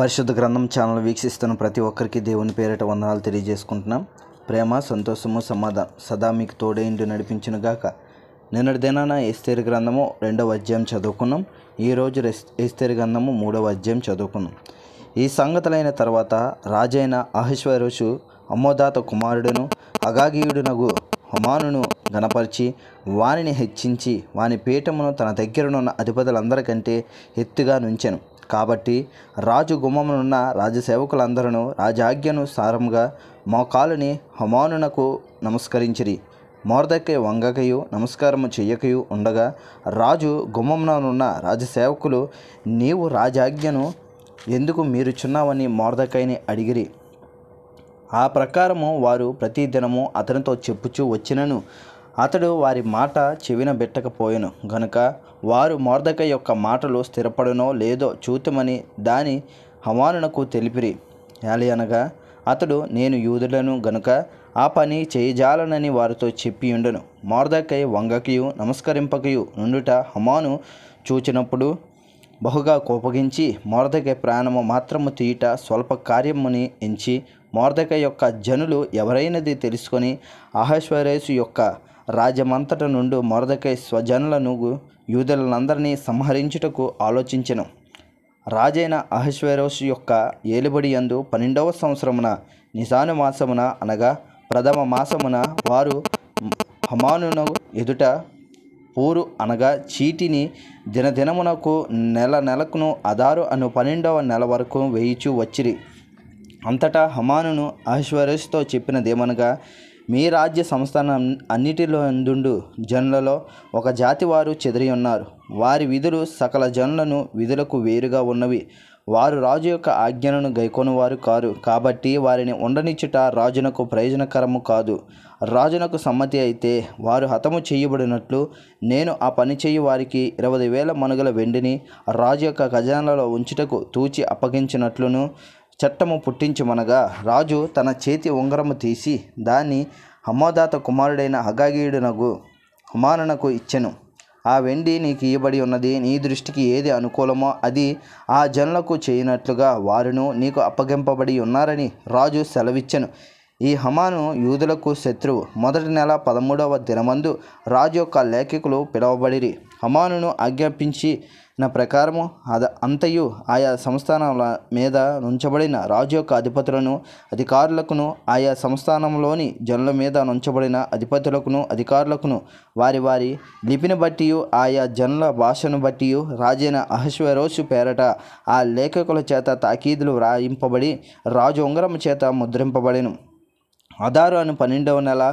పరిశుద్ధ గ్రంథం ఛానల్ వీక్షిస్తున్న ప్రతి ఒక్కరికి దేవుని పేరిట వందనాలు తెలియజేసుకుంటున్నాం. ప్రేమ, సంతోషము, సమాధానం సదా మీకు తోడేంటి నడిపించును గాక. నిన్నటి దినాన ఎస్తేరు గ్రంథము 2వ అధ్యాయం చదువుకున్నాం. ఈరోజు ఎస్తేరు గ్రంథము 3వ అధ్యాయం చదువుకున్నాం. ఈ సంగతులైన తర్వాత రాజైన అహష్వేరోషు అమ్మోదాత కుమారుడును అగాగీయుడునగు హమానును గణపరిచి వానిని హెచ్చించి వాని పీఠమును తన దగ్గరనున్న అధిపతులందరికంటే ఎత్తుగా నుంచెను. కాబట్టి రాజు గుమ్మమునున్న రాజసేవకులందరూ రాజాజ్ఞను సారముగా మోకాలుని హమానునకు నమస్కరించిరి. మొర్దెకై వంగకయు నమస్కారము చెయ్యకయు ఉండగా రాజు గుమ్మముననున్న రాజసేవకులు, నీవు రాజాజ్ఞను ఎందుకు మీరుచున్నావని మొర్దెకైని అడిగిరి. ఆ ప్రకారము వారు ప్రతిదినము అతనితో చెప్పుచూ వచ్చినను అతడు వారి మాట చెవిన పెట్టకపోయెను గనుక వారు మొర్దెకై యొక్క మాటలు స్థిరపడునో లేదో చూతుమని దాని హమానునకు తెలిపిరి. ఏలయనగా అతడు, నేను యూదుడను గనుక ఆ పని చేయజాలనని వారితో చెప్పియుండెను. మొర్దెకై వంగకయు నమస్కరింపకయు నుండుట హమాను చూచినప్పుడు బహుగా కోపగించి మొర్దెకై ప్రాణము మాత్రము తీయుట స్వల్ప కార్యముని ఎంచి మొర్దెకై యొక్క జనులు ఎవరైనది తెలుసుకొని అహష్వేరోషు యొక్క రాజ్యమంతట నుండి మొర్దెకై స్వజనులను యూదులందరినీ సంహరించుటకు ఆలోచించెను. రాజైన అహష్వేరోషు యొక్క ఏలుబడి యందు 12వ సంవత్సరమున నిసాను మాసమున అనగా ప్రథమ మాసమున వారు హమానును ఎదుట పూరు అనగా చీటిని దినదినమునకు నెలకును అదారు అను 12వ నెల వరకు వేయిచూ వచ్చిరి. అంతటా హమానును అహష్వేరోషుతో చెప్పినదేమనగా, మీ రాజ్య సంస్థానం అన్నిటిలోందుండు జనులలో ఒక జాతి వారు చెదిరి ఉన్నారు. వారి విధులు సకల జనులను విధులకు వేరుగా ఉన్నవి. వారు రాజు యొక్క ఆజ్ఞలను గైకొనువారు కారు. కాబట్టి వారిని ఉండనిచ్చుట రాజునకు ప్రయోజనకరము కాదు. రాజునకు సమ్మతి అయితే వారు హతము చేయబడినట్లు నేను ఆ పని చేయు వారికి 20,000 మణుగుల వెండిని రాజు యొక్క ఖజానాలో ఉంచుటకు తూచి అప్పగించినట్లును చట్టము పుట్టించుమనగా రాజు తన చేతి ఉంగరము తీసి దాన్ని హమ్మోదాత కుమారుడైన అగాగీయుడునగు హమానునకు ఇచ్చెను. ఆ వెండి నీకు ఇయ్యబడి ఉన్నది. నీ దృష్టికి ఏది అనుకూలమో అది ఆ జనులకు చేయనట్లుగా వారును నీకు అప్పగింపబడి ఉన్నారని రాజు సెలవిచ్చెను. ఈ హమాను యూదులకు శత్రువు. మొదటి నెల 13వ దినమందు రాజు యొక్క లేఖకులు పిలువబడిరి. హమానును ఆజ్ఞాపించిన ప్రకారము అంతయు ఆయా సంస్థానముల మీద నుంచబడిన రాజు యొక్క అధిపతులను అధికారులకును ఆయా సంస్థానంలోని జనుల మీద నుంచబడిన అధిపతులకును అధికారులకును వారి వారి లిపిని బట్టి ఆయా జనుల భాషను బట్టి రాజైన అహష్వేరోషు పేరట ఆ లేఖకుల చేత తాకీదులు వ్రాయింపబడి రాజు ఉంగరము చేత ముద్రింపబడెను. అదారు అను 12వ నెల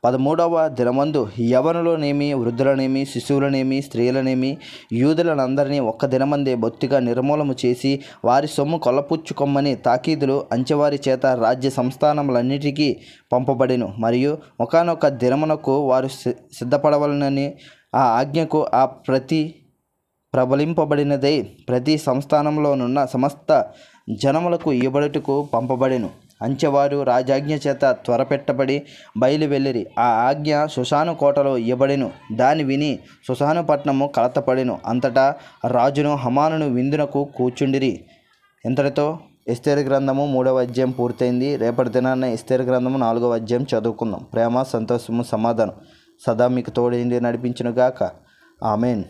13వ దినమందు యవనులనేమి వృద్ధులనేమి శిశువులనేమి స్త్రీలనేమి యూదులందరినీ ఒక్క దినమందే బొత్తిగా నిర్మూలము చేసి వారి సొమ్ము కొల్లపుచ్చుకొమ్మని తాకీదులు అంచెవారి చేత రాజ్య సంస్థానములన్నిటికీ పంపబడెను. మరియు ఒకానొక దినమునకు వారు సిద్ధపడవలనని ఆ ఆజ్ఞకు ఆ ప్రతి ప్రబలింపబడినదై ప్రతి సంస్థానంలోనున్న సమస్త జనములకు ఇవ్వబడుటకు పంపబడెను. అంచెవారు రాజాజ్ఞ చేత త్వరపెట్టబడి బయలు వెళ్ళిరి. ఆ ఆజ్ఞ షుషాను కోటలో ఇవ్వబడెను. దాని విని షుషాను పట్టణము కలతపడెను. అంతటా రాజును హమానును విందునకు కూర్చుండిరి. ఇంతటితో ఎస్తేరు గ్రంథము 3వ అధ్యాయం పూర్తయింది. రేపటి దినాన్న ఎస్తేరు గ్రంథము 4వ అధ్యాయం చదువుకుందాం. ప్రేమ, సంతోషము, సమాధానం సదా మీకు తోడైంది నడిపించును గాక. ఆమెన్.